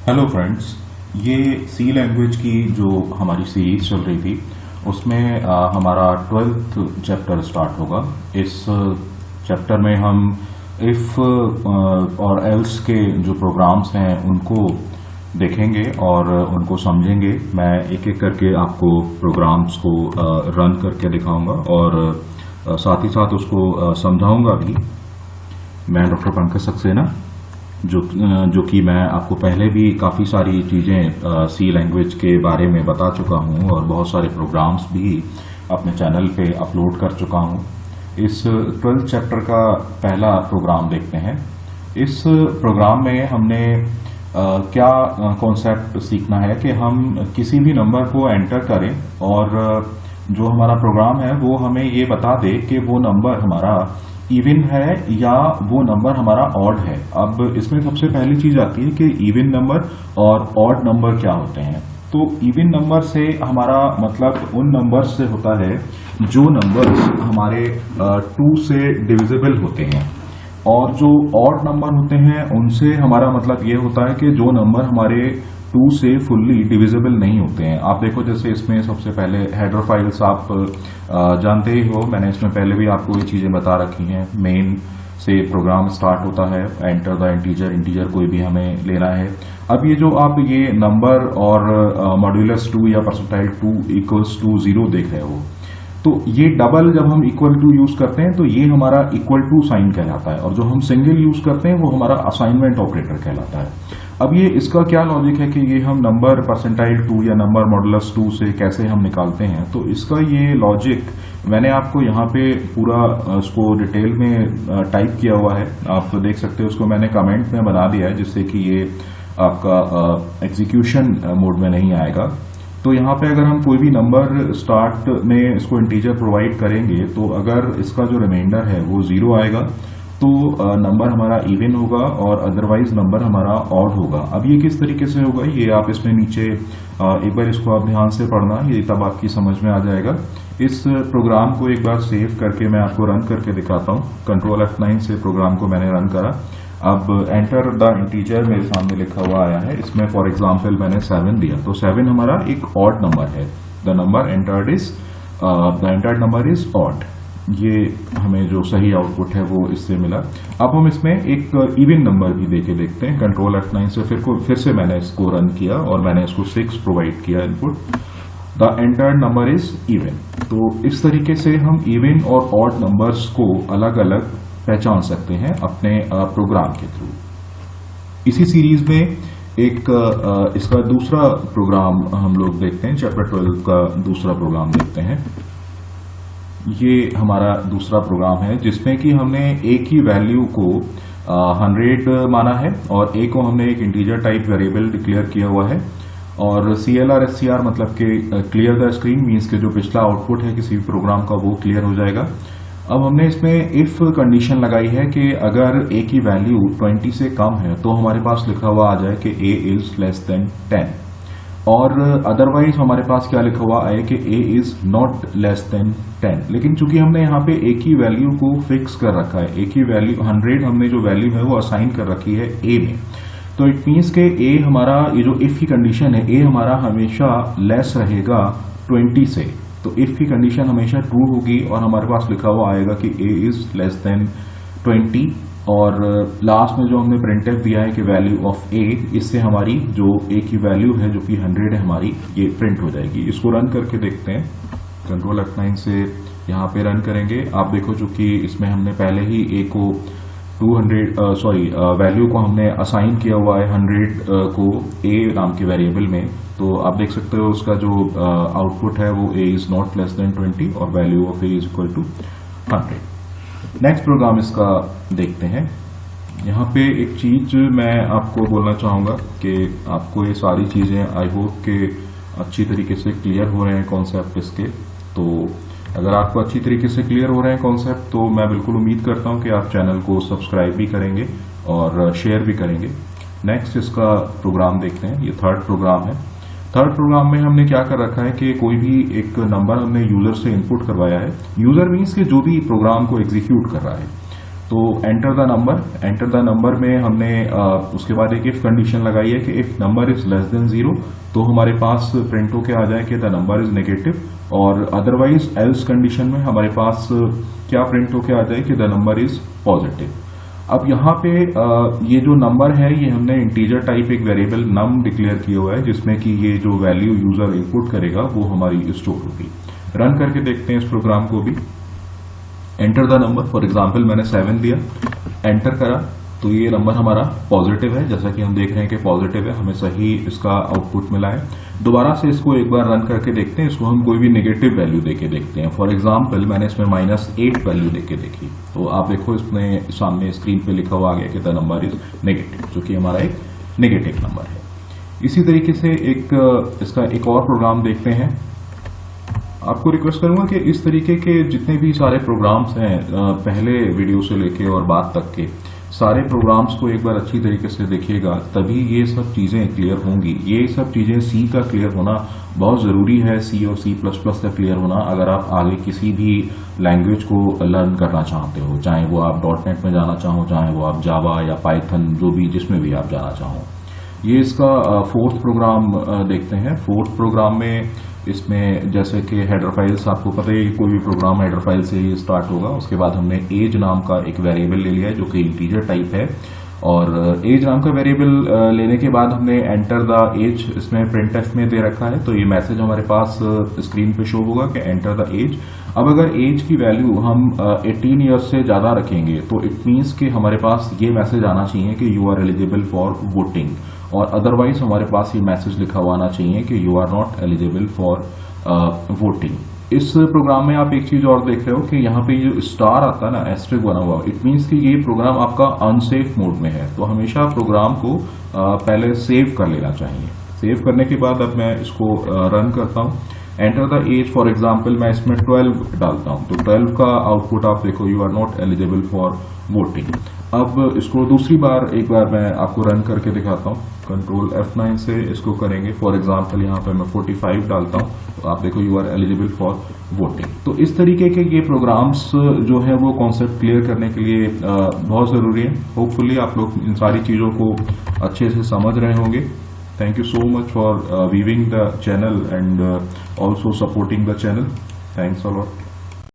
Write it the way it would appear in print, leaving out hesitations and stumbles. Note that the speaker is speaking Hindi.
हेलो फ्रेंड्स, ये सी लैंग्वेज की जो हमारी सीरीज चल रही थी उसमें हमारा 12th चैप्टर स्टार्ट होगा। इस चैप्टर में हम इफ और एल्स के जो प्रोग्राम्स हैं उनको देखेंगे और उनको समझेंगे। मैं एक एक करके आपको प्रोग्राम्स को रन करके दिखाऊंगा और साथ ही साथ उसको समझाऊंगा भी। मैं डॉक्टर पंकज सक्सेना जो कि मैं आपको पहले भी काफ़ी सारी चीज़ें सी लैंग्वेज के बारे में बता चुका हूं और बहुत सारे प्रोग्राम्स भी अपने चैनल पे अपलोड कर चुका हूं। इस 12th चैप्टर का पहला प्रोग्राम देखते हैं। इस प्रोग्राम में हमने क्या कॉन्सेप्ट सीखना है कि हम किसी भी नंबर को एंटर करें और जो हमारा प्रोग्राम है वो हमें ये बता दे कि वो नंबर हमारा इवन है या वो नंबर हमारा ऑड है। अब इसमें सबसे पहली चीज आती है कि इवन नंबर और ऑड नंबर क्या होते हैं। तो इवन नंबर से हमारा मतलब उन नंबर्स से होता है जो नंबर्स हमारे 2 से डिविजिबल होते हैं, और जो ऑड नंबर होते हैं उनसे हमारा मतलब ये होता है कि जो नंबर हमारे 2 से फुल्ली डिविजिबल नहीं होते हैं। आप देखो जैसे इसमें सबसे पहले हेडर फाइल्स आप जानते ही हो, मैंने इसमें पहले भी आपको ये चीजें बता रखी हैं। मेन से प्रोग्राम स्टार्ट होता है, एंटर द इंटीजर कोई भी हमें लेना है। अब ये जो आप ये नंबर और मॉड्यूलस 2 या परसेंटाइल 2 इक्वल्स टू 0 देख रहे हो, तो ये डबल जब हम इक्वल टू यूज करते हैं तो ये हमारा इक्वल टू साइन कहलाता है, और जो हम सिंगल यूज करते हैं वो हमारा असाइनमेंट ऑपरेटर कहलाता है। अब ये इसका क्या लॉजिक है कि ये हम नंबर परसेंटाइल 2 या नंबर मॉडुलस 2 से कैसे हम निकालते हैं, तो इसका ये लॉजिक मैंने आपको यहाँ पे पूरा उसको डिटेल में टाइप किया हुआ है। आप देख सकते हो, उसको मैंने कमेंट में बना दिया है जिससे कि ये आपका एग्जीक्यूशन मोड में नहीं आएगा। तो यहाँ पे अगर हम कोई भी नंबर स्टार्ट में इसको इंटीजर प्रोवाइड करेंगे तो अगर इसका जो रिमाइंडर है वो 0 आएगा तो नंबर हमारा इवन होगा और अदरवाइज नंबर हमारा ऑड होगा। अब ये किस तरीके से होगा ये आप इसमें नीचे एक बार इसको आप ध्यान से पढ़ना, ये तब आपकी समझ में आ जाएगा। इस प्रोग्राम को एक बार सेव करके मैं आपको रन करके दिखाता हूँ। कंट्रोल F9 से प्रोग्राम को मैंने रन करा। अब एंटर द इंटीजर मेरे सामने लिखा हुआ आया है, इसमें फॉर एग्जांपल मैंने 7 दिया, तो 7 हमारा एक ऑड नंबर है। The number entered number is odd. ये हमें जो सही आउटपुट है वो इससे मिला। अब हम इसमें एक इवन नंबर भी देके देखते हैं। कंट्रोल F9 से फिर से मैंने इसको रन किया और मैंने इसको 6 प्रोवाइड किया input. The entered number is even. तो इस तरीके से हम इवन और ऑड नंबर्स को अलग अलग पहचान सकते हैं अपने प्रोग्राम के थ्रू। इसी सीरीज में एक इसका दूसरा प्रोग्राम हम लोग देखते हैं। चैप्टर 12 का दूसरा प्रोग्राम देखते हैं। ये हमारा दूसरा प्रोग्राम है जिसमें कि हमने ए की वैल्यू को 100 माना है और ए को हमने एक इंटीजर टाइप वेरिएबल डिक्लेयर किया हुआ है, और CLR SCR मतलब कि क्लियर द स्क्रीन मीन्स के जो पिछला आउटपुट है किसी भी प्रोग्राम का वो क्लियर हो जाएगा। अब हमने इसमें इफ कंडीशन लगाई है कि अगर a की वैल्यू 20 से कम है तो हमारे पास लिखा हुआ आ जाए कि a इज लेस देन 10, और अदरवाइज हमारे पास क्या लिखा हुआ आए कि a is not less then 10। लेकिन चूंकि हमने यहाँ पे a की वैल्यू को फिक्स कर रखा है, a की वैल्यू 100 हमने जो वैल्यू है वो असाइन कर रखी है a में, तो इट मीन्स के a हमारा ये जो इफ की कंडीशन है a हमारा हमेशा लेस रहेगा 20 से। तो इफ की कंडीशन हमेशा ट्रू होगी और हमारे पास लिखा हुआ आएगा कि a इज लेस देन 20, और लास्ट में जो हमने प्रिंटफ दिया है कि वैल्यू ऑफ a, इससे हमारी जो a की वैल्यू है जो कि 100 है हमारी, ये प्रिंट हो जाएगी। इसको रन करके देखते हैं। कंट्रोल F9 से यहाँ पे रन करेंगे। आप देखो चूंकि इसमें हमने पहले ही a को 200 वैल्यू को हमने असाइन किया हुआ है 100 को a नाम के वेरिएबल में, तो आप देख सकते हो उसका जो आउटपुट है वो a is not less than 20 और value of a is equal to 100। Next program इसका देखते हैं। यहाँ पे एक चीज मैं आपको बोलना चाहूंगा कि आपको ये सारी चीजें आई होप के अच्छी तरीके से क्लियर हो रहे हैं कॉन्सेप्ट इसके। तो अगर आपको अच्छी तरीके से क्लियर हो रहे हैं कॉन्सेप्ट तो मैं बिल्कुल उम्मीद करता हूं कि आप चैनल को सब्सक्राइब भी करेंगे और शेयर भी करेंगे। नेक्स्ट इसका प्रोग्राम देखते हैं। ये थर्ड प्रोग्राम है। थर्ड प्रोग्राम में हमने क्या कर रखा है कि कोई भी एक नंबर हमने यूजर से इनपुट करवाया है। यूजर मीन्स के जो भी प्रोग्राम को एग्जीक्यूट कर रहा है, तो एंटर द नंबर में हमने उसके बाद एक इफ कंडीशन लगाई है कि if number is less than 0 तो हमारे पास प्रिंट होके आ जाए कि द नंबर इज नेगेटिव, और अदरवाइज एल्स कंडीशन में हमारे पास क्या प्रिंट होके आ जाए कि द नंबर इज पॉजिटिव। अब यहाँ पे ये जो नंबर है ये हमने इंटीजर टाइप एक वेरिएबल नम डिक्लेयर किया हुआ है, जिसमें कि ये जो वैल्यू यूजर इनपुट करेगा वो हमारी स्टोर होगी। रन करके देखते हैं इस प्रोग्राम को भी। Enter the number, for example मैंने 7 दिया, एंटर करा तो ये नंबर हमारा पॉजिटिव है, जैसा कि हम देख रहे हैं कि पॉजिटिव है, हमें सही इसका आउटपुट मिला है। दोबारा से इसको एक बार रन करके देखते हैं, इसको हम कोई भी नेगेटिव वैल्यू देके देखते हैं। फॉर एग्जाम्पल मैंने इसमें -8 वैल्यू देके देखी, तो आप देखो इसमें सामने स्क्रीन पे लिखा हुआ आ गया कि द नंबर इज नेगेटिव, जो कि हमारा एक नेगेटिव नंबर है। इसी तरीके से इसका एक और प्रोग्राम देखते हैं। आपको रिक्वेस्ट करूंगा कि इस तरीके के जितने भी सारे प्रोग्राम्स हैं, पहले वीडियो से लेके और बाद तक के सारे प्रोग्राम्स को एक बार अच्छी तरीके से देखिएगा, तभी ये सब चीजें क्लियर होंगी। ये सब चीजें सी का क्लियर होना बहुत जरूरी है, सी और C++ का क्लियर होना, अगर आप आगे किसी भी लैंग्वेज को लर्न करना चाहते हो, चाहे वो आप .NET में जाना चाहो, चाहे वो आप जावा या पाइथन, जो भी जिसमें भी आप जाना चाहो। ये इसका फोर्थ प्रोग्राम देखते हैं। फोर्थ प्रोग्राम में इसमें जैसे कि हेडर फाइल्स, आपको पता है कोई भी प्रोग्राम हेडर फाइल से ही स्टार्ट होगा। उसके बाद हमने एज नाम का एक वेरिएबल ले लिया है जो कि इंटीजर टाइप है, और एज नाम का वेरिएबल लेने के बाद हमने एंटर द एज इसमें प्रिंटएफ में दे रखा है, तो ये मैसेज हमारे पास स्क्रीन पे शो होगा कि एंटर द एज। अब अगर एज की वैल्यू हम 18 ईयर्स से ज्यादा रखेंगे तो इट मीन्स कि हमारे पास ये मैसेज आना चाहिए कि you are eligible for voting, और अदरवाइज हमारे पास ये मैसेज लिखा हुआ आना चाहिए कि you are not eligible for voting. इस प्रोग्राम में आप एक चीज और देख रहे हो कि यहाँ पे जो स्टार आता है ना, एस्ट्रिक बना हुआ, इट मीन्स कि ये प्रोग्राम आपका अनसेफ मोड में है, तो हमेशा प्रोग्राम को पहले सेव कर लेना चाहिए। सेव करने के बाद अब मैं इसको रन करता हूँ। Enter the age, for example मैं इसमें 12 डालता हूँ, तो 12 का आउटपुट आप देखो, you are not eligible for voting. अब इसको दूसरी बार एक बार मैं आपको रन करके दिखाता हूँ। कंट्रोल F9 से इसको करेंगे। फॉर एग्जाम्पल यहाँ पे मैं 45 डालता हूँ, तो आप देखो you are eligible for voting. तो इस तरीके के ये प्रोग्राम्स जो है वो कॉन्सेप्ट क्लियर करने के लिए बहुत जरूरी है। होपफुली आप लोग इन सारी चीजों को अच्छे से समझ रहे होंगे। Thank you so much for viewing the channel and also supporting the channel. Thanks a lot.